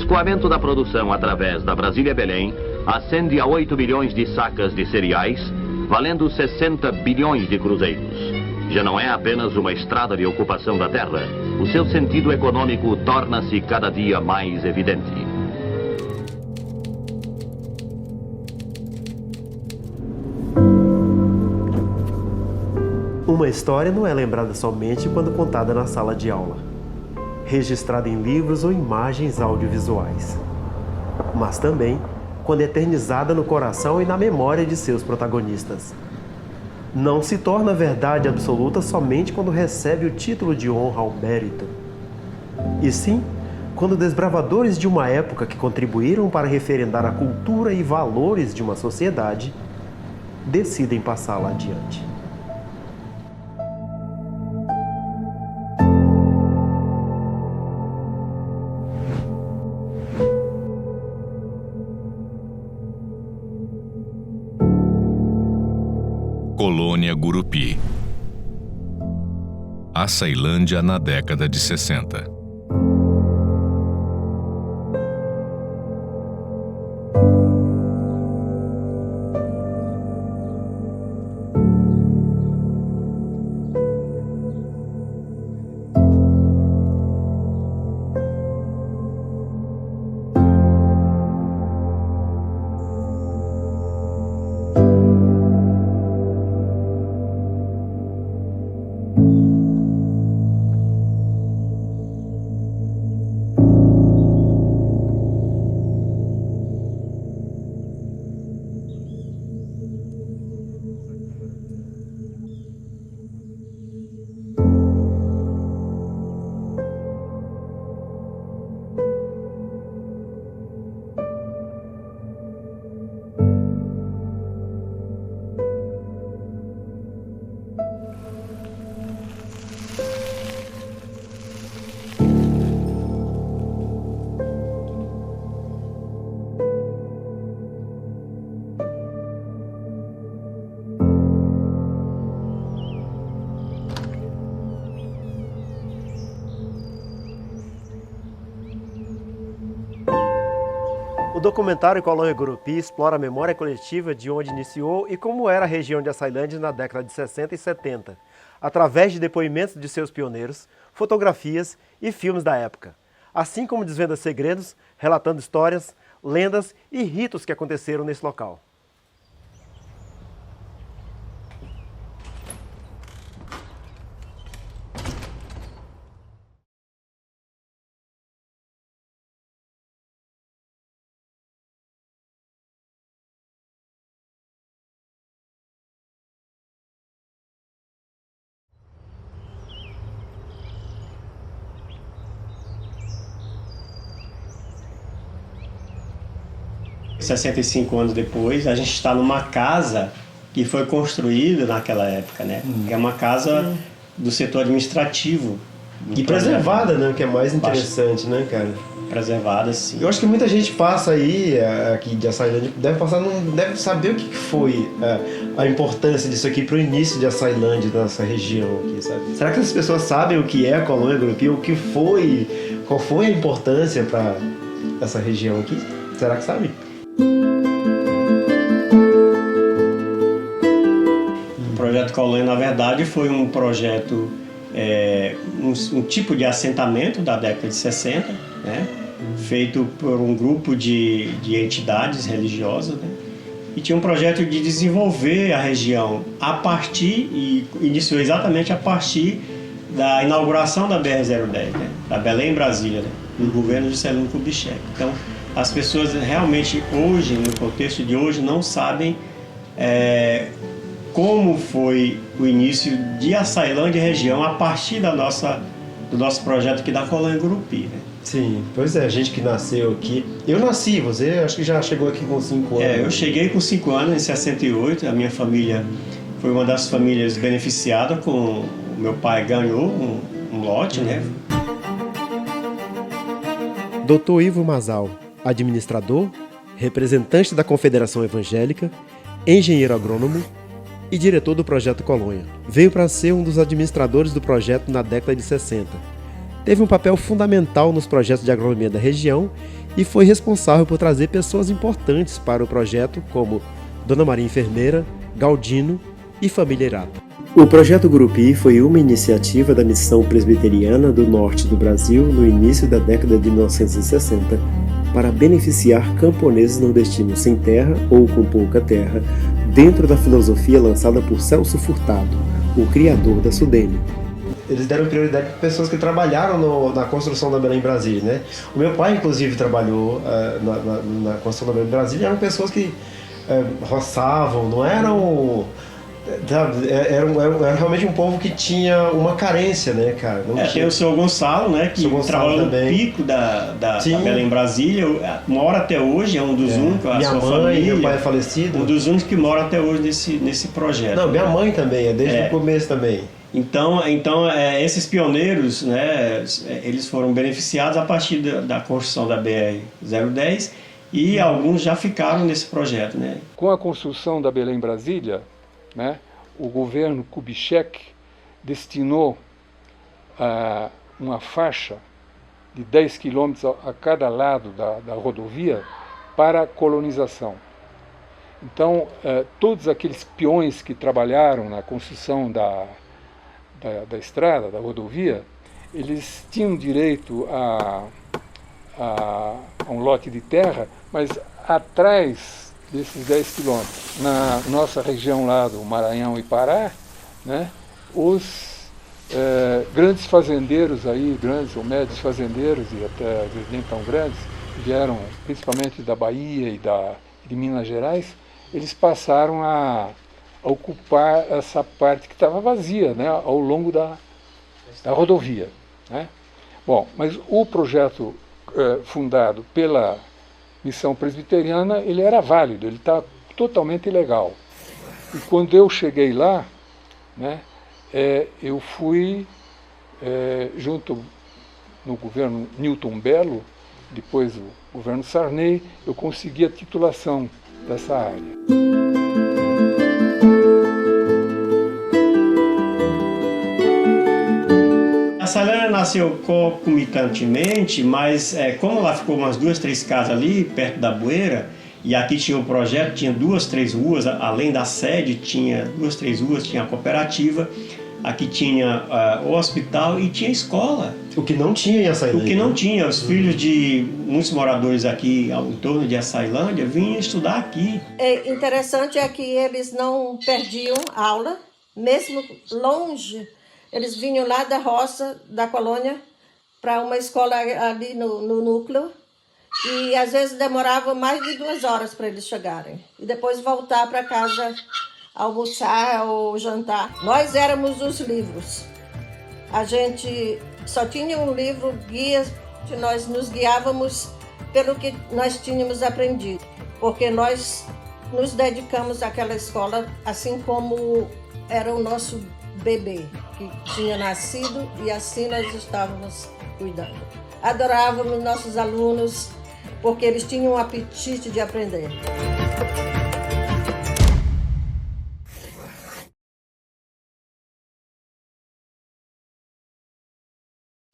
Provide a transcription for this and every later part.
escoamento da produção através da Brasília-Belém ascende a 8 milhões de sacas de cereais, valendo 60 bilhões de cruzeiros. Já não é apenas uma estrada de ocupação da terra. O seu sentido econômico torna-se cada dia mais evidente. Uma história não é lembrada somente quando contada na sala de aula, registrada em livros ou imagens audiovisuais, mas também quando eternizada no coração e na memória de seus protagonistas. Não se torna verdade absoluta somente quando recebe o título de honra ao mérito, e sim quando desbravadores de uma época que contribuíram para referendar a cultura e valores de uma sociedade decidem passá-la adiante. Colônia Gurupi. Açailândia na década de 60. O documentário Colônia Gurupi explora a memória coletiva de onde iniciou e como era a região de Açailândia na década de 60 e 70, através de depoimentos de seus pioneiros, fotografias e filmes da época, assim como desvenda segredos, relatando histórias, lendas e ritos que aconteceram nesse local. Em 65 anos depois, a gente está numa casa que foi construída naquela época, né? É uma casa do setor administrativo. E preservada, né? Que é mais interessante, né, cara? Preservada, sim. Eu acho que muita gente passa aí, aqui de Açailândia, deve saber o que foi a importância disso aqui para o início de Açailândia, dessa região aqui, sabe? Será que as pessoas sabem o que é a Colônia Gurupi? Qual foi a importância para essa região aqui? Será que sabe? O projeto Colônia, na verdade, foi um projeto, um tipo de assentamento da década de 60, né? Feito por um grupo de entidades religiosas, né? E tinha um projeto de desenvolver a região iniciou exatamente a partir da inauguração da BR-010, né? Da Belém-Brasília, né? No governo de Juscelino Kubitschek. Então, as pessoas realmente hoje, no contexto de hoje, não sabem como foi o início de Açailândia e região a partir do nosso projeto aqui da Colônia Gurupi, né? Sim, pois é, a gente que nasceu aqui. Eu nasci, você acho que já chegou aqui com 5 anos. Eu cheguei com 5 anos, em 68, a minha família foi uma das famílias beneficiadas com... O meu pai ganhou um lote, né? Dr. Ivo Mazal, administrador, representante da Confederação Evangélica, engenheiro agrônomo e diretor do Projeto Colônia. Veio para ser um dos administradores do projeto na década de 60, teve um papel fundamental nos projetos de agronomia da região e foi responsável por trazer pessoas importantes para o projeto, como Dona Maria Enfermeira, Galdino e família Irata. O Projeto Gurupi foi uma iniciativa da Missão Presbiteriana do Norte do Brasil no início da década de 1960 para beneficiar camponeses nordestinos sem terra ou com pouca terra, dentro da filosofia lançada por Celso Furtado, o criador da Sudene. Eles deram prioridade para pessoas que trabalharam na construção da Belém Brasília, né? O meu pai, inclusive, trabalhou na construção da Belém Brasília. Eram pessoas que roçavam, não eram... Era realmente um povo que tinha uma carência, né, cara? Tem o seu Gonçalo, né, que trabalhou no pico da Belém Brasília, mora até hoje, é um dos únicos, minha sua mãe, família, meu pai é falecido. Um dos únicos que mora até hoje nesse projeto. Não, minha mãe também, desde o começo também. Então esses pioneiros, né, eles foram beneficiados a partir da construção da BR-010 e alguns já ficaram nesse projeto, né? Com a construção da Belém Brasília, né, o governo Kubitschek destinou uma faixa de 10 quilômetros a cada lado da rodovia para a colonização. Então, todos aqueles peões que trabalharam na construção da estrada, da rodovia, eles tinham direito a um lote de terra, mas atrás desses 10 quilômetros, na nossa região lá do Maranhão e Pará, né, os grandes fazendeiros aí, grandes ou médios fazendeiros, e até às vezes nem tão grandes, que vieram principalmente da Bahia e de Minas Gerais, eles passaram a ocupar essa parte que estava vazia, né, ao longo da rodovia, né? Bom, mas o projeto fundado pela Missão Presbiteriana, ele era válido, ele está totalmente legal. E quando eu cheguei lá, né, eu fui junto no governo Newton Bello, depois o governo Sarney, eu consegui a titulação dessa área. A Sailândia nasceu concomitantemente, mas como ela ficou umas 2, 3 casas ali, perto da Bueira, e aqui tinha um projeto, tinha 2, 3 ruas, além da sede, tinha 2, 3 ruas, tinha a cooperativa, aqui tinha o hospital e tinha escola. O que não tinha em Açailândia. O que não tinha, os filhos de muitos moradores aqui em torno de Açailândia vinham estudar aqui. Interessante é que eles não perdiam aula, mesmo longe. Eles vinham lá da roça, da colônia, para uma escola ali no núcleo, e às vezes demorava mais de 2 horas para eles chegarem. E depois voltar para casa almoçar ou jantar. Nós éramos os livros. A gente só tinha um livro, guias, nós nos guiávamos pelo que nós tínhamos aprendido, porque nós nos dedicamos àquela escola assim como era o nosso bebê, que tinha nascido, e assim nós estávamos cuidando. Adorávamos nossos alunos, porque eles tinham um apetite de aprender.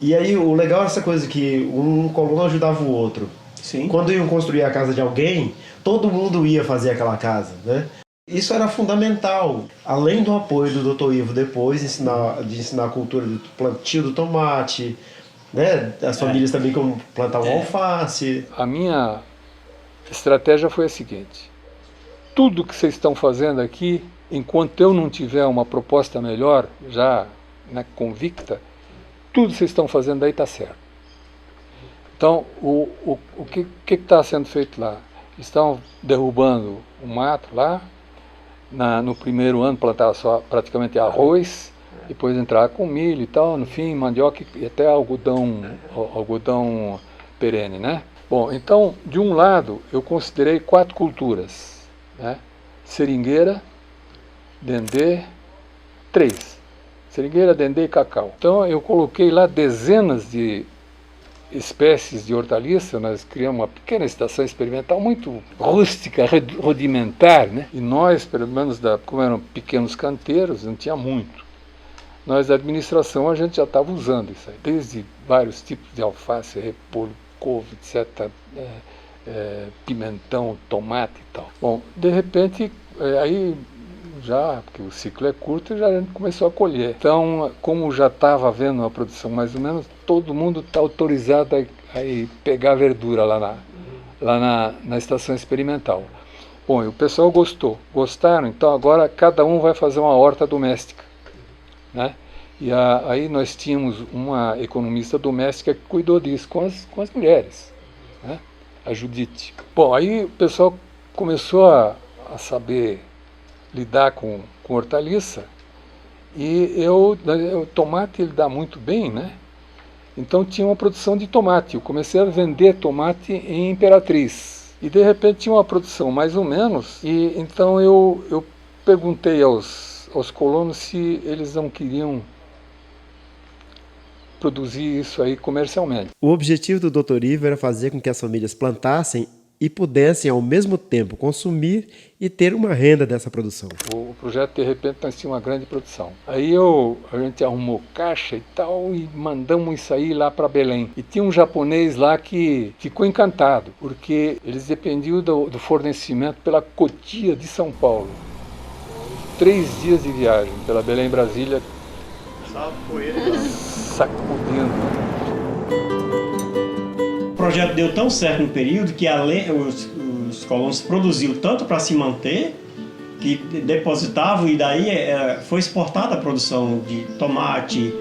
E aí, o legal é essa coisa que um colono ajudava o outro. Sim. Quando iam construir a casa de alguém, todo mundo ia fazer aquela casa, né? Isso era fundamental. Além do apoio do Dr. Ivo depois, de ensinar a cultura do plantio do tomate, né? As famílias também como plantavam alface. A minha estratégia foi a seguinte: tudo que vocês estão fazendo aqui, enquanto eu não tiver uma proposta melhor, já, né, convicta, tudo que vocês estão fazendo aí está certo. Então, o que está sendo feito lá? Estão derrubando o mato lá. No primeiro ano plantava só praticamente arroz, depois entrava com milho e tal, no fim mandioca e até algodão perene, né? Bom, então, de um lado, eu considerei 4 culturas, né? Seringueira, dendê, 3. Seringueira, dendê e cacau. Então, eu coloquei lá dezenas de espécies de hortaliça. Nós criamos uma pequena estação experimental muito rústica, rudimentar, né? E nós, pelo menos, como eram pequenos canteiros, não tinha muito. Nós, da administração, a gente já estava usando isso aí, desde vários tipos de alface, repolho, couve, etc., pimentão, tomate e tal. Bom, de repente, aí já, porque o ciclo é curto, já a gente começou a colher. Então, como já estava havendo uma produção mais ou menos, todo mundo está autorizado a ir pegar verdura lá na estação experimental. Bom, e o pessoal gostaram, então agora cada um vai fazer uma horta doméstica, né? E aí nós tínhamos uma economista doméstica que cuidou disso com as mulheres, né? A Judite. Bom, aí o pessoal começou a saber lidar com hortaliça, e o tomate ele dá muito bem, né? Então tinha uma produção de tomate, eu comecei a vender tomate em Imperatriz, e de repente tinha uma produção mais ou menos, e então eu perguntei aos colonos se eles não queriam produzir isso aí comercialmente. O objetivo do Dr. Ivo era fazer com que as famílias plantassem e pudessem ao mesmo tempo consumir e ter uma renda dessa produção. O projeto, de repente, nós tínhamos uma grande produção. Aí a gente arrumou caixa e tal, e mandamos isso aí lá para Belém. E tinha um japonês lá que ficou encantado, porque eles dependiam do fornecimento pela Cotia de São Paulo. 3 dias de viagem pela Belém-Brasília, sacudindo. O projeto deu tão certo no período que os colonos produziam tanto para se manter, que depositavam, e daí foi exportada a produção de tomate,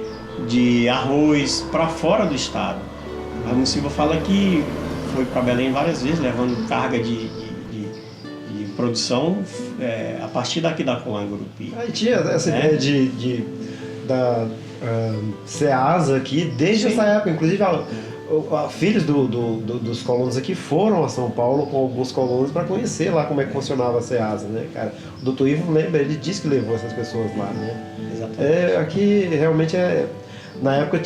de arroz para fora do estado. A Silva fala que foi para Belém várias vezes, levando carga de produção a partir daqui da Colônia Gurupi. Aí tinha essa ideia da Ceasa aqui desde essa época, inclusive filhos dos colonos aqui foram a São Paulo com alguns colonos para conhecer lá como é que funcionava a Ceasa, né, cara? O Dr. Ivo lembra, ele disse que levou essas pessoas lá, né? Exatamente. Aqui realmente na época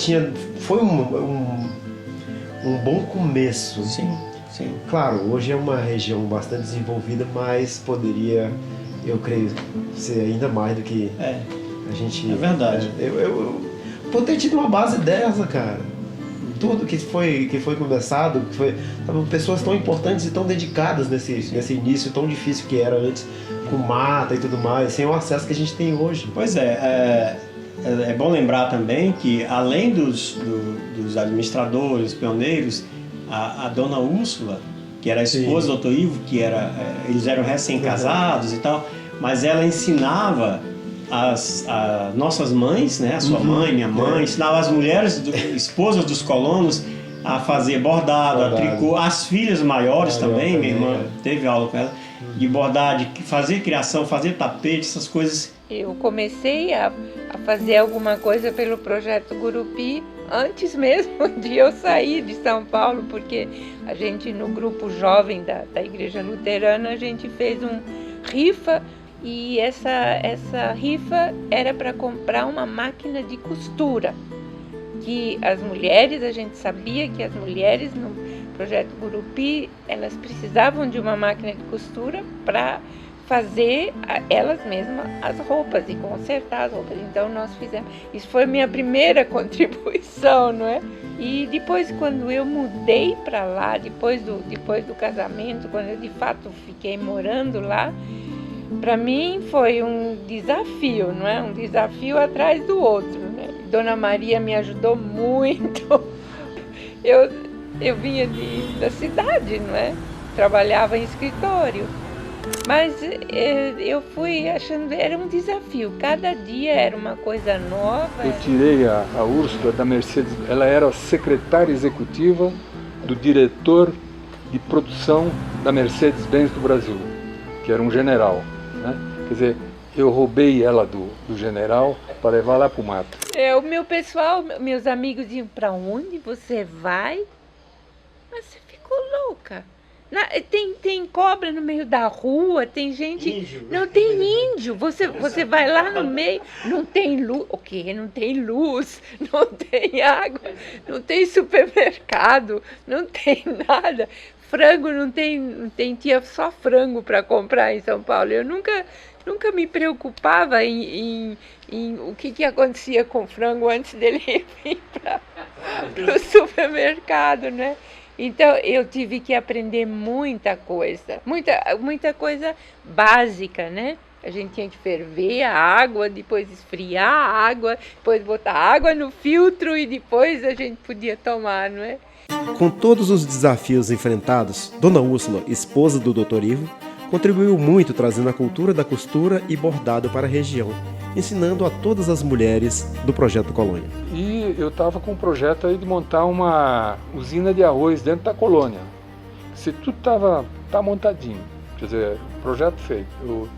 foi um bom começo. Sim, sim. Claro, hoje é uma região bastante desenvolvida, mas poderia, eu creio, ser ainda mais do que a gente... É verdade. Por ter tido uma base dessa, cara. Tudo que foi começado, pessoas tão importantes e tão dedicadas nesse início tão difícil que era antes, com mata e tudo mais, sem o acesso que a gente tem hoje. Pois é bom lembrar também que, além dos administradores, pioneiros, a dona Úrsula, que era a esposa do Dr. Ivo, eles eram recém-casados e tal, mas ela ensinava as nossas mães, né, a sua mãe, minha mãe, ensinava as mulheres, esposas dos colonos, a fazer bordado, a tricô, as filhas maiores também, minha irmã teve aula com ela, de bordar, de fazer criação, fazer tapete, essas coisas. Eu comecei a fazer alguma coisa pelo Projeto Gurupi antes mesmo de eu sair de São Paulo, porque a gente, no grupo jovem da Igreja Luterana, a gente fez um rifa. E essa rifa era para comprar uma máquina de costura, que as mulheres, a gente sabia que as mulheres no Projeto Gurupi, elas precisavam de uma máquina de costura para fazer elas mesmas as roupas e consertar as roupas. Então nós fizemos, isso foi minha primeira contribuição, não é? E depois, quando eu mudei para lá, depois do casamento, quando eu de fato fiquei morando lá, para mim foi um desafio, não é? Um desafio atrás do outro, né? Dona Maria me ajudou muito. Eu vinha da cidade, não é? Trabalhava em escritório. Mas eu fui achando, era um desafio. Cada dia era uma coisa nova. Eu tirei a Úrsula da Mercedes, ela era secretária executiva do diretor de produção da Mercedes-Benz do Brasil, que era um general. Né? Quer dizer, eu roubei ela do general para levar lá para o mato. O meu pessoal, meus amigos diziam, para onde você vai? Mas você ficou louca. Tem cobra no meio da rua, tem gente... Índio. Não tem índio, você vai lá no meio, não tem luz, o quê? Não tem luz, não tem água, não tem supermercado, não tem nada. Frango não tem, tinha só frango para comprar em São Paulo. Eu nunca nunca me preocupava em o que acontecia com o frango antes dele vir para o supermercado, né? Então eu tive que aprender muita coisa básica, né? A gente tinha que ferver a água, depois esfriar a água, depois botar água no filtro e depois a gente podia tomar, não é? Com todos os desafios enfrentados, Dona Úrsula, esposa do Dr. Ivo, contribuiu muito trazendo a cultura da costura e bordado para a região, ensinando a todas as mulheres do Projeto Colônia. E eu estava com um projeto aí de montar uma usina de arroz dentro da colônia. Se tudo tá montadinho, quer dizer, projeto feito. Eu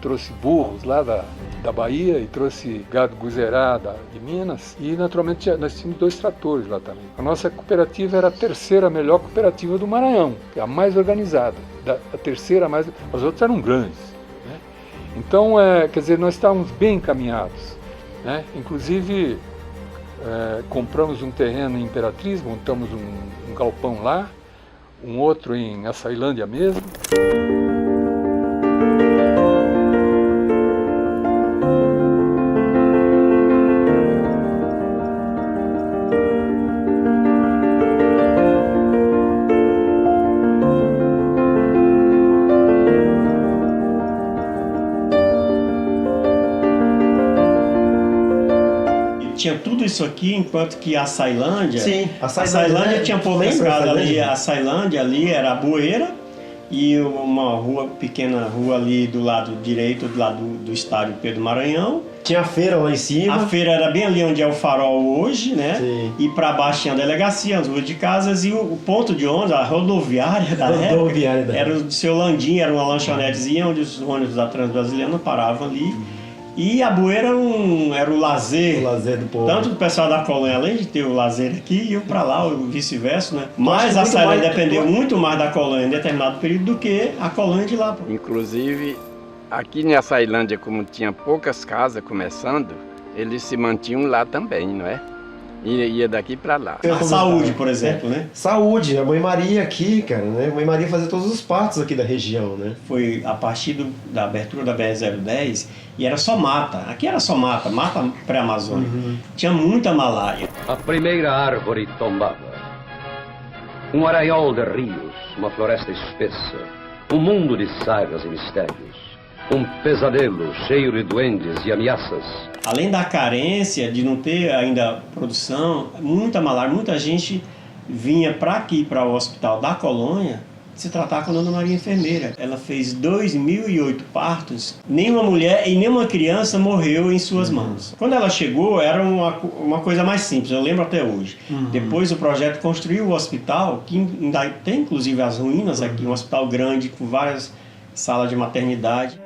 trouxe burros lá da Bahia e trouxe gado guzerá de Minas e naturalmente nós tínhamos 2 tratores lá também. A nossa cooperativa era a terceira melhor cooperativa do Maranhão, que é a mais organizada, a terceira mais, as outras eram grandes, né? Então, quer dizer, nós estávamos bem encaminhados, né? Inclusive compramos um terreno em Imperatriz, montamos um galpão lá, um outro em Açailândia mesmo. Tinha tudo isso aqui, enquanto que a Açailândia... Sim, a Açailândia tinha poucas casas ali. A Açailândia ali era a Bueira e uma pequena rua ali do lado direito, do lado do estádio Pedro Maranhão. Tinha a feira lá em cima. A feira era bem ali onde é o Farol hoje, né? Sim. E para baixo tinha a delegacia, as ruas de casas e o ponto de ônibus, a rodoviária da época, era o seu Landim, era uma lanchonetezinha onde os ônibus da Transbrasiliana paravam ali. E a Bueira era o lazer do povo. Tanto do pessoal da colônia, além de ter o lazer aqui, iam para lá, ou vice-versa, né? Mas a Açailândia dependeu muito mais da colônia em determinado período do que a colônia de lá. Inclusive, aqui na Açailândia, como tinha poucas casas começando, eles se mantinham lá também, não é? E ia daqui para lá. A Saúde, por exemplo, né? Saúde, a Mãe Maria aqui, cara, né? A Mãe Maria fazia todos os partos aqui da região, né? Foi a partir da abertura da BR-010 e era só mata. Aqui era só mata pré-amazônica. Tinha muita malária. A primeira árvore tombava. Um arraial de rios, uma floresta espessa, um mundo de sagas e mistérios. Um pesadelo cheio de duendes e ameaças. Além da carência de não ter ainda produção, muita malária, muita gente vinha para aqui, para o hospital da colônia, se tratar com a Dona Maria enfermeira. Ela fez 2008 partos, nenhuma mulher e nenhuma criança morreu em suas mãos. Quando ela chegou, era uma coisa mais simples, eu lembro até hoje. Depois o projeto construiu o hospital, que ainda tem inclusive as ruínas aqui, um hospital grande com várias salas de maternidade.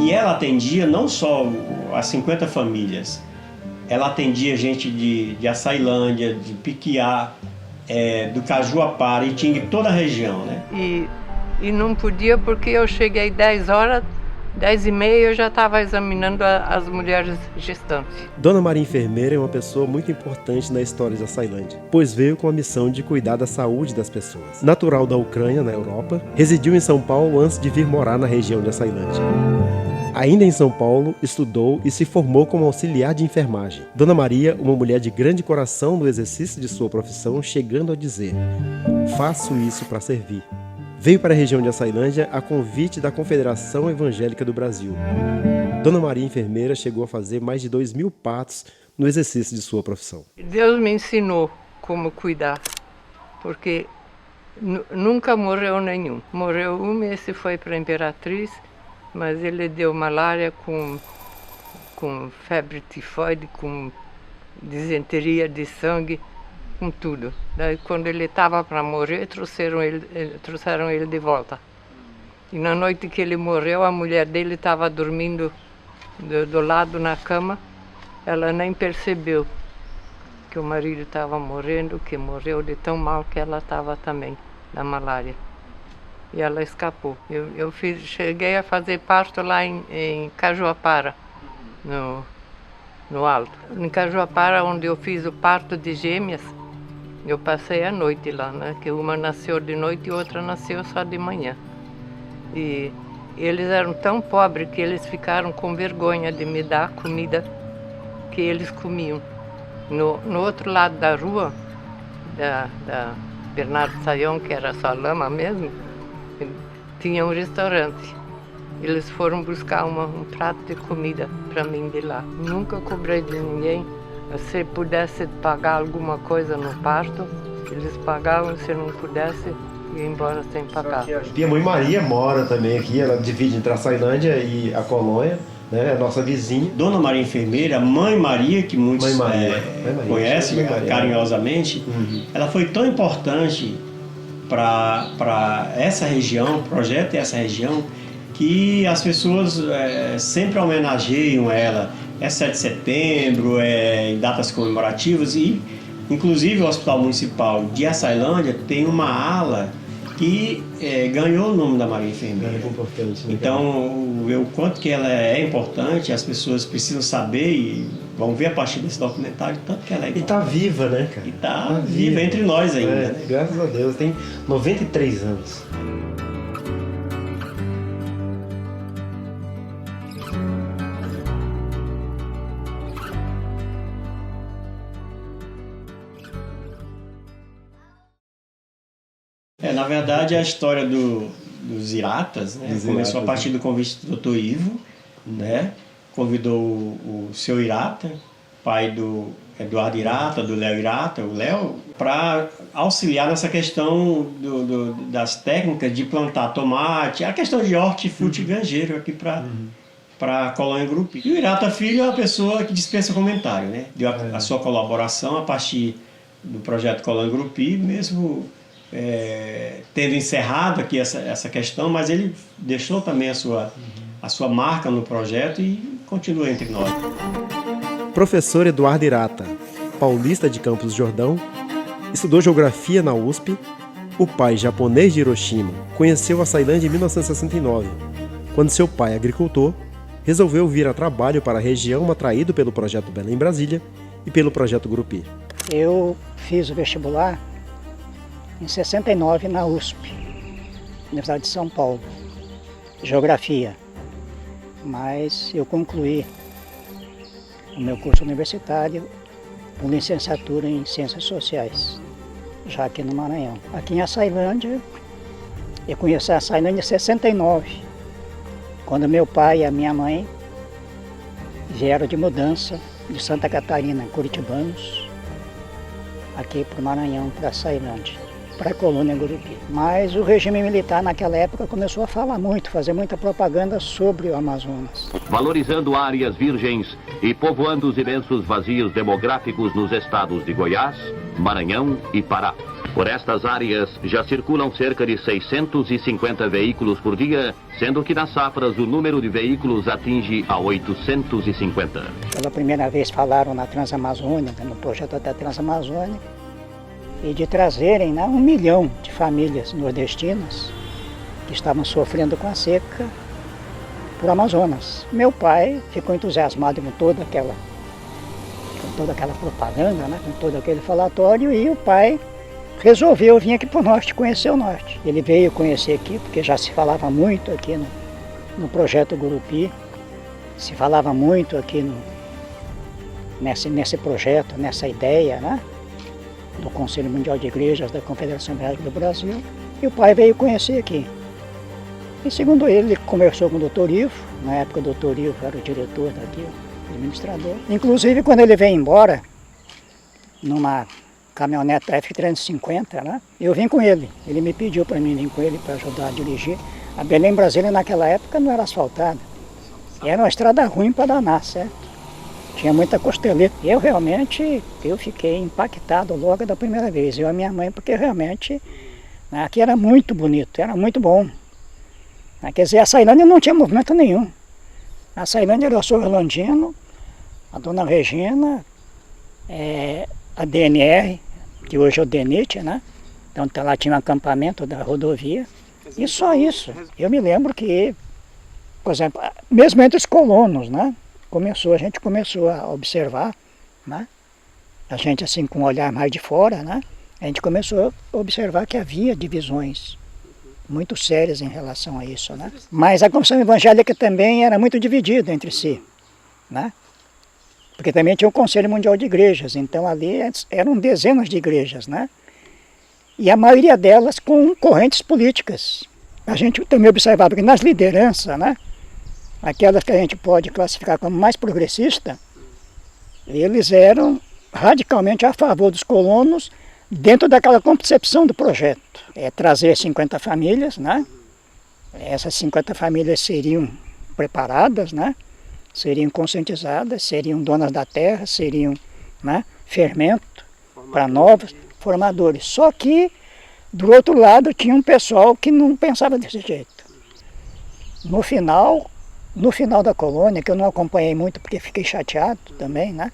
E ela atendia não só as 50 famílias, ela atendia gente de Açailândia, de Piquiá, do Cajuapara, Itinga, toda a região, né? E não podia porque eu cheguei 10 horas, 10h30 eu já estava examinando as mulheres gestantes. Dona Maria Enfermeira é uma pessoa muito importante na história de Açailândia, pois veio com a missão de cuidar da saúde das pessoas. Natural da Ucrânia, na Europa, residiu em São Paulo antes de vir morar na região de Açailândia. Ainda em São Paulo, estudou e se formou como auxiliar de enfermagem. Dona Maria, uma mulher de grande coração no exercício de sua profissão, chegando a dizer: "Faço isso para servir." Veio para a região de Açailândia a convite da Confederação Evangélica do Brasil. Dona Maria Enfermeira chegou a fazer mais de 2.000 partos no exercício de sua profissão. Deus me ensinou como cuidar, porque nunca morreu nenhum. Morreu um, esse foi para a Imperatriz, mas ele deu malária com febre tifoide, com disenteria de sangue, com tudo. Daí quando ele estava para morrer, trouxeram ele de volta. E na noite que ele morreu, a mulher dele estava dormindo do lado na cama ela nem percebeu que o marido estava morrendo, que morreu de tão mal que ela estava também, da malária. E ela escapou. Cheguei a fazer parto lá em Cajuapara, no Alto. Em Cajuapara, onde eu fiz o parto de gêmeas, eu passei a noite lá, né? Que uma nasceu de noite e outra nasceu só de manhã. E eles eram tão pobres que eles ficaram com vergonha de me dar comida que eles comiam. No outro lado da rua, da Bernardo Sayão, que era só lama mesmo, tinha um restaurante. Eles foram buscar um prato de comida para mim de lá. Nunca cobrei de ninguém. Se pudesse pagar alguma coisa no parto, eles pagavam. Se não pudesse, ia embora sem pagar. E a Mãe Maria mora também aqui, ela divide entre a Sailândia e a colônia, né? A nossa vizinha. Dona Maria Enfermeira, Mãe Maria, que muitos conhecem carinhosamente, ela foi tão importante para essa região, o projeto dessa região, que as pessoas sempre homenageiam ela. É 7 de setembro, em datas comemorativas, e inclusive o Hospital Municipal de Açailândia tem uma ala que ganhou o nome da Maria Enfermeira. É importante, né? Então, o quanto que ela é importante, as pessoas precisam saber e vão ver a partir desse documentário tanto que ela é importante. E tá viva, né, cara? E tá viva entre nós ainda. Né? Graças a Deus, tem 93 anos. Na verdade, a história dos Iratas, né, começou a partir do convite do Dr. Ivo, né, convidou o seu Irata, pai do Eduardo Irata, do Léo Irata, o Léo, para auxiliar nessa questão das técnicas de plantar tomate, a questão de hortifruti granjeiro aqui para a colônia Gurupi. E o Irata Filho é uma pessoa que dispensa comentário, né, deu a sua colaboração a partir do projeto Colônia Gurupi, mesmo tendo encerrado aqui essa questão, mas ele deixou também a sua marca no projeto e continua entre nós. Professor Eduardo Irata, paulista de Campos do Jordão, estudou geografia na USP. O pai, japonês de Hiroshima, conheceu a Açailândia em 1969, quando seu pai, agricultor, resolveu vir a trabalho para a região, atraído pelo projeto Belém Brasília e pelo projeto Gurupi. Eu fiz o vestibular em 69 na USP, Universidade de São Paulo, Geografia, mas eu concluí o meu curso universitário com licenciatura em Ciências Sociais, já aqui no Maranhão. Aqui em Açailândia, eu conheci a Açailândia em 69, quando meu pai e a minha mãe vieram de mudança de Santa Catarina, curitibanos, aqui para o Maranhão, para Açailândia, para a colônia Gurupi. Mas o regime militar naquela época começou a falar muito, fazer muita propaganda sobre o Amazonas. Valorizando áreas virgens e povoando os imensos vazios demográficos nos estados de Goiás, Maranhão e Pará. Por estas áreas já circulam cerca de 650 veículos por dia, sendo que nas safras o número de veículos atinge a 850. Pela primeira vez falaram na Transamazônia, no projeto da Transamazônia, e de trazerem 1 milhão de famílias nordestinas que estavam sofrendo com a seca por Amazonas. Meu pai ficou entusiasmado com toda aquela propaganda, né, com todo aquele falatório, e o pai resolveu vir aqui para o norte, conhecer o norte. Ele veio conhecer aqui, porque já se falava muito aqui no projeto Gurupi, se falava muito aqui nesse projeto, nessa ideia, né, do Conselho Mundial de Igrejas da Confederação Evangélica do Brasil, e o pai veio conhecer aqui. E segundo ele conversou com o Dr. Ivo, na época o Dr. Ivo era o diretor daqui, o administrador. Inclusive quando ele veio embora, numa caminhonete F350, né, eu vim com ele. Ele me pediu para mim vir com ele para ajudar a dirigir. A Belém Brasília naquela época não era asfaltada, era uma estrada ruim para danar, certo? Tinha muita costeleta. E eu fiquei impactado logo da primeira vez, eu e a minha mãe, porque realmente aqui era muito bonito, era muito bom. Quer dizer, a Açailândia não tinha movimento nenhum. A Açailândia era o sul orlandino, A dona Regina, a DNR, que hoje é o DENIT, né? Então lá tinha um acampamento da rodovia. E só isso. Eu me lembro que, por exemplo, mesmo entre os colonos, né? A gente começou a observar, né? A gente assim com um olhar mais de fora, né? A gente começou a observar que havia divisões muito sérias em relação a isso, né? Mas a confissão evangélica também era muito dividida entre si, né? Porque também tinha o Conselho Mundial de Igrejas, então ali eram dezenas de igrejas, né? E a maioria delas com correntes políticas. A gente também observava que nas lideranças, né? Aquelas que a gente pode classificar como mais progressistas, eles eram radicalmente a favor dos colonos dentro daquela concepção do projeto. Trazer 50 famílias, né? Essas 50 famílias seriam preparadas, né? Seriam conscientizadas, seriam donas da terra, seriam, né, fermento para novos formadores. Só que, do outro lado, tinha um pessoal que não pensava desse jeito. No final da colônia, que eu não acompanhei muito porque fiquei chateado também, né?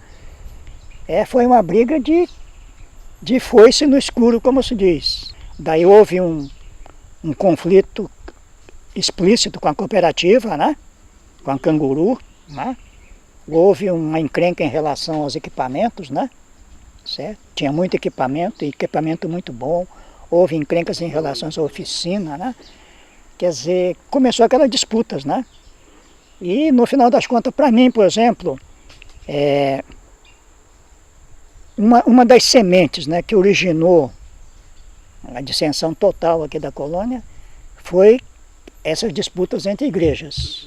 Foi uma briga de foice no escuro, como se diz. Daí houve um conflito explícito com a cooperativa, né? Com a Canguru, né? Houve uma encrenca em relação aos equipamentos, né? Certo? Tinha muito equipamento, e equipamento muito bom. Houve encrencas em relação à oficina, né? Quer dizer, começou aquelas disputas, né? E no final das contas, para mim, por exemplo, uma das sementes, né, que originou a dissensão total aqui da colônia foi essas disputas entre igrejas.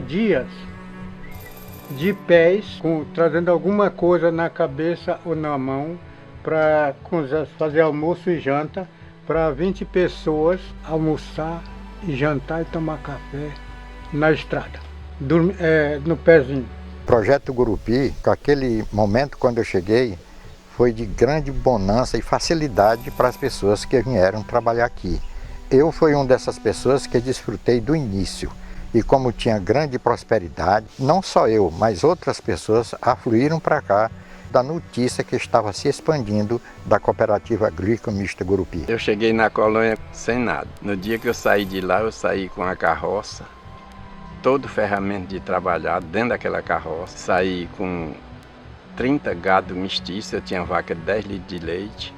Dias de pés, trazendo alguma coisa na cabeça ou na mão para fazer almoço e janta para 20 pessoas almoçar e jantar e tomar café na estrada, no pezinho. Projeto Gurupi, aquele momento quando eu cheguei, foi de grande bonança e facilidade para as pessoas que vieram trabalhar aqui. Eu fui uma dessas pessoas que desfrutei do início. E como tinha grande prosperidade, não só eu, mas outras pessoas afluíram para cá da notícia que estava se expandindo da Cooperativa Agrícola Mista Gurupi. Eu cheguei na colônia sem nada. No dia que eu saí de lá, eu saí com a carroça, todo o ferramenta de trabalhar dentro daquela carroça. Saí com 30 gado mestiço, eu tinha vaca de 10 litros de leite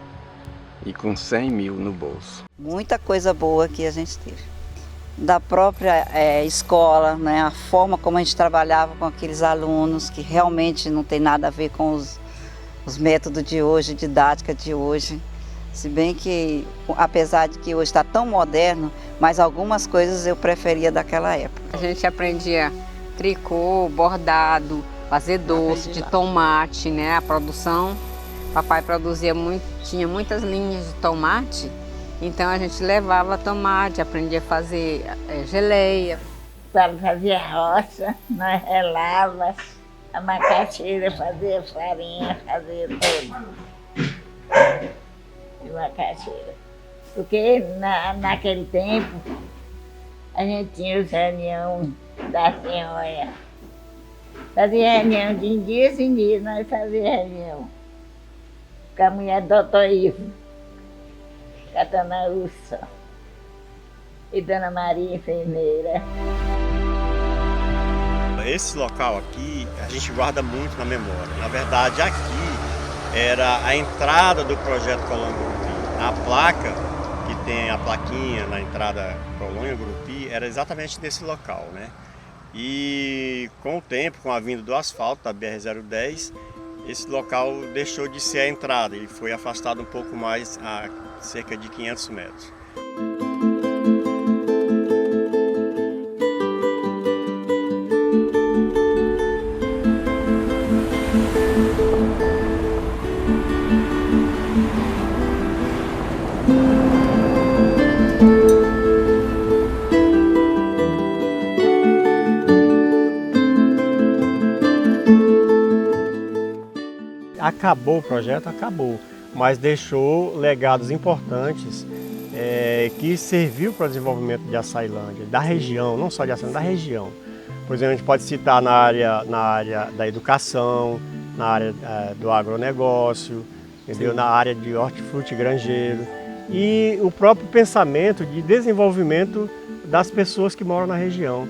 e com 100 mil no bolso. Muita coisa boa que a gente teve. Da própria escola, né, a forma como a gente trabalhava com aqueles alunos, que realmente não tem nada a ver com os métodos de hoje, didática de hoje. Se bem que, apesar de que hoje está tão moderno, mas algumas coisas eu preferia daquela época. A gente aprendia tricô, bordado, fazer doce de tomate, né, a produção. Papai produzia tinha muitas linhas de tomate. Então a gente levava tomate, aprendia a fazer geleia. Fazia roça, nós relava, a macaxeira fazia farinha, fazia tudo. De macaxeira. Porque naquele tempo a gente tinha os reuniões da senhora. Fazia reunião de dia em dia, nós fazíamos reunião. Com a mulher do doutor Ivo. Com a dona Ursa e dona Maria, enfermeira. Esse local aqui a gente guarda muito na memória. Na verdade, aqui era a entrada do projeto Colônia Gurupi. A placa, que tem a plaquinha na entrada Colônia Gurupi, era exatamente nesse local, né? E com o tempo, com a vinda do asfalto da BR-010, esse local deixou de ser a entrada e foi afastado um pouco mais a cerca de 500 metros. acabou o projeto, acabou, mas deixou legados importantes que serviu para o desenvolvimento de Açailândia, da região, não só de Açailândia, da região. Por exemplo, a gente pode citar na área da educação, na área do agronegócio, entendeu? Na área de hortifruti granjeiro e o próprio pensamento de desenvolvimento das pessoas que moram na região.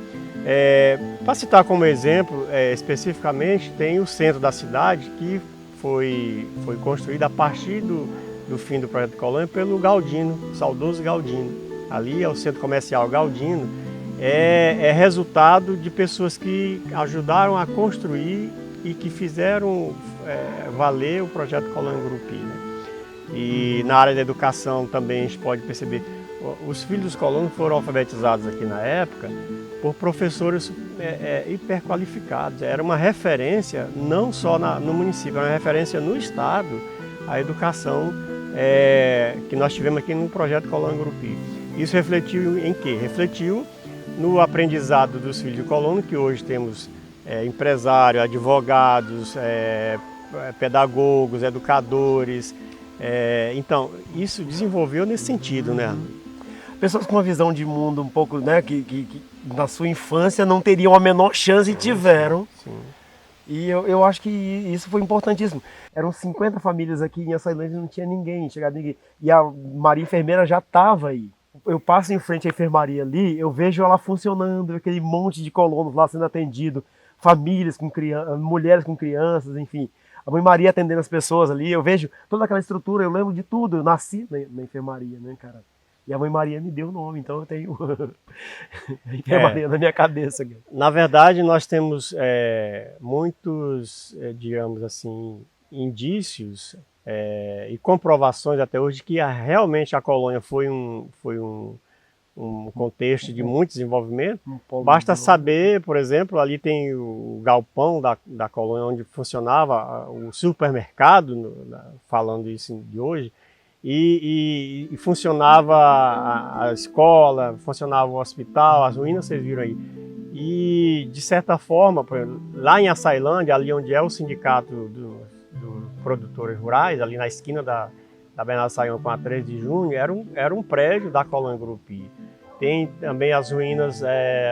Para citar como exemplo, especificamente, tem o centro da cidade que foi construído a partir do fim do projeto Colônia pelo Galdino, o saudoso Galdino. Ali é o centro comercial Galdino, é resultado de pessoas que ajudaram a construir e que fizeram valer o projeto Colônia Gurupi, né? E na área da educação também a gente pode perceber, os filhos dos colonos foram alfabetizados aqui na época por professores hiperqualificados. Era uma referência não só no município, era uma referência no estado a educação que nós tivemos aqui no projeto Colônia Gurupi. Isso refletiu em quê? Refletiu no aprendizado dos filhos de colono, que hoje temos empresários, advogados, pedagogos, educadores. Então, isso desenvolveu nesse sentido, né? Pessoas com uma visão de mundo um pouco, né, que na sua infância não teriam a menor chance e tiveram. Sim. E eu acho que isso foi importantíssimo. Eram 50 famílias aqui em Açailândia e não tinha ninguém, chegado ninguém. E a Maria Enfermeira já estava aí. Eu passo em frente à enfermaria ali, eu vejo ela funcionando, aquele monte de colonos lá sendo atendido, famílias com crianças, mulheres com crianças, enfim. A Mãe Maria atendendo as pessoas ali, eu vejo toda aquela estrutura, eu lembro de tudo, eu nasci na enfermaria, né, cara? E a Mãe Maria me deu o nome, então eu tenho a enfermaria na minha cabeça. Na verdade, nós temos muitos, digamos assim, indícios e comprovações até hoje de que realmente a colônia foi um contexto de muito desenvolvimento. Basta saber, por exemplo, ali tem o galpão da colônia onde funcionava o supermercado, falando isso de hoje, e funcionava a escola, funcionava o hospital, as ruínas vocês viram aí. E, de certa forma, por exemplo, lá em Açailândia, ali onde é o sindicato dos produtores rurais, ali na esquina da Bernardo Sayão com a 13 de junho, era um prédio da Colônia Gurupi. Tem também as ruínas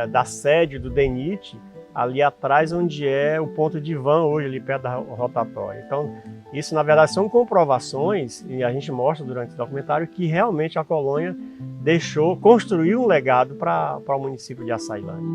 da sede do DENIT, ali atrás onde é o ponto de van hoje, ali perto da rotatória. Então, isso na verdade são comprovações, e a gente mostra durante o documentário, que realmente a colônia construiu um legado para o município de Açailândia.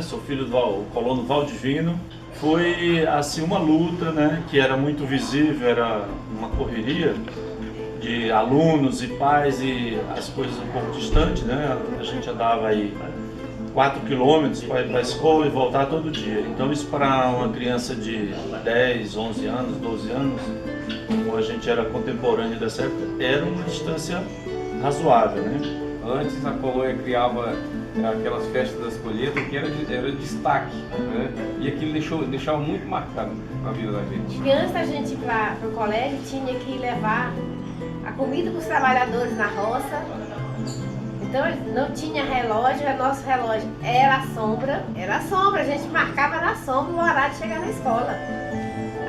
Sou filho do colono Valdivino. Foi assim uma luta, né, que era muito visível, era uma correria de alunos e pais e as coisas um pouco distantes, né? A gente andava aí 4 quilômetros para ir para a escola e voltar todo dia. Então isso para uma criança de 10, 11 anos, 12 anos, como a gente era contemporâneo dessa época, era uma distância razoável, né? Antes a colônia criava aquelas festas das colheitas que era destaque, né? E aquilo deixava muito marcado a vida da gente. E antes da gente ir para o colégio, tinha que levar a comida para os trabalhadores na roça. Então não tinha relógio, o nosso relógio era a sombra, a gente marcava na sombra o horário de chegar na escola.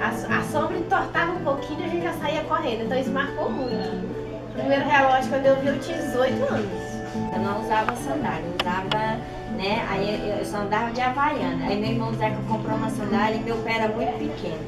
A sombra entortava um pouquinho e a gente já saía correndo, então isso marcou muito. O primeiro relógio, quando eu vi, eu tinha 18 anos. Eu não usava sandália, eu usava, né, aí eu só andava de havaiana. Aí meu irmão Zeca comprou uma sandália e meu pé era muito pequeno.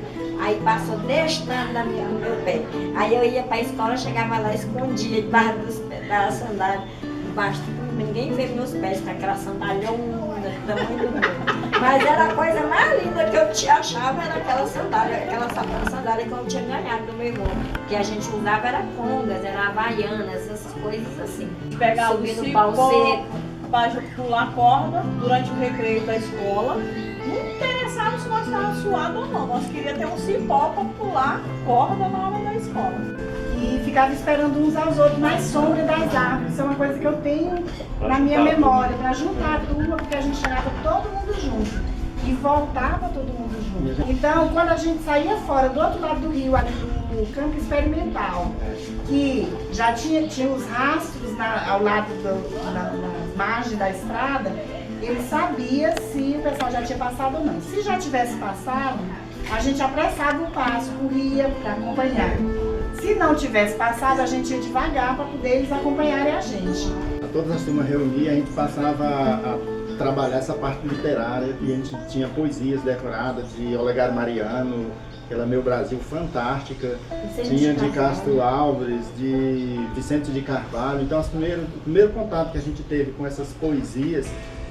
Aí passou deste tanto no meu pé. Aí eu ia para a escola, chegava lá, escondia debaixo da sandália, debaixo, ninguém vê meus pés com aquela sandália do tamanho do mundo. Mas era a coisa mais linda que eu achava, era aquela sandália que eu tinha ganhado do meu irmão. Que a gente usava era congas, era havaianas, essas coisas assim. Pegava subir o no pau seco. Para pular corda durante o recreio da escola. Não interessava se nós estávamos suados ou não. Nós queríamos ter um cipó para pular corda na hora da escola. E ficava esperando uns aos outros na sombra das árvores. Isso é uma coisa que eu tenho na minha memória, para juntar a turma, porque a gente chegava todo mundo junto e voltava todo mundo junto. Então, quando a gente saía fora, do outro lado do rio, ali do campo experimental, que já tinha os rastros ao lado na margem da estrada, ele sabia se o pessoal já tinha passado ou não. Se já tivesse passado, a gente apressava o passo, corria para acompanhar. Se não tivesse passado, a gente ia devagar para poder eles acompanharem a gente. Todas as turmas reunidas, a gente passava a trabalhar essa parte literária e a gente tinha poesias decoradas de Olegário Mariano, aquela Meu Brasil fantástica, tinha de Castro Alves, de Vicente de Carvalho. Então o primeiro contato que a gente teve com essas poesias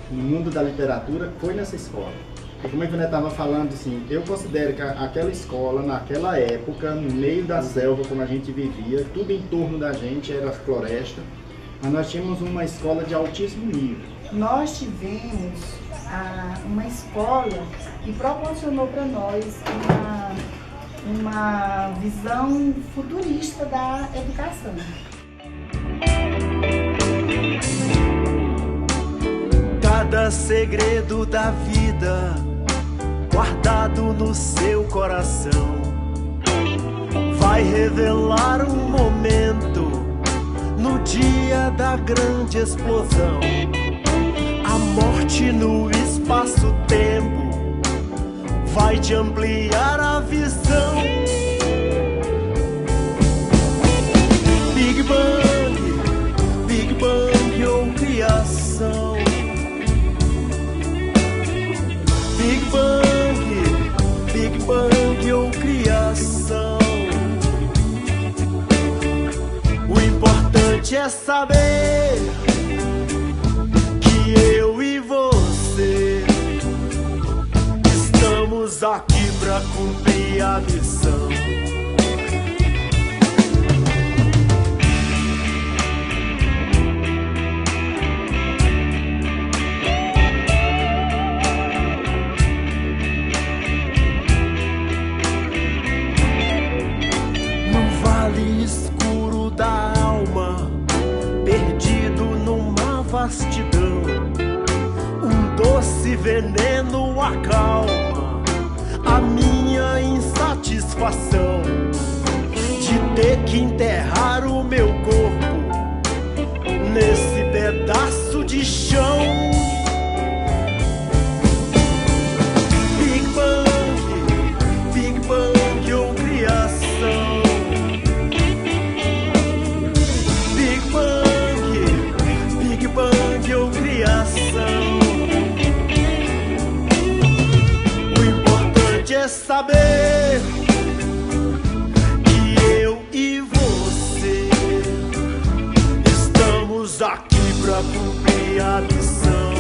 no mundo da literatura foi nessa escola. E como a Ivone estava falando, assim, eu considero que aquela escola, naquela época, no meio da selva, como a gente vivia, tudo em torno da gente era floresta, mas nós tínhamos uma escola de altíssimo nível. Nós tivemos uma escola que proporcionou para nós uma visão futurista da educação. Cada segredo da vida guardado no seu coração vai revelar um momento no dia da grande explosão. A morte no espaço-tempo vai te ampliar a visão. Big Bang ou criação. Big Bang ou criação. O importante é saber que eu e você estamos aqui pra cumprir a missão. Escuro da alma, perdido numa vastidão, um doce veneno acalma a minha insatisfação de ter que enterrar o meu corpo nesse pedaço de chão. Big Bang ou criação. Big Bang ou criação. O importante é saber que eu e você estamos aqui pra cumprir a missão.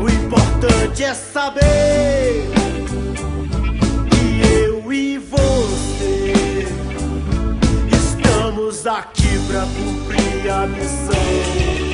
O importante é saber que eu e você estamos aqui pra cumprir a missão.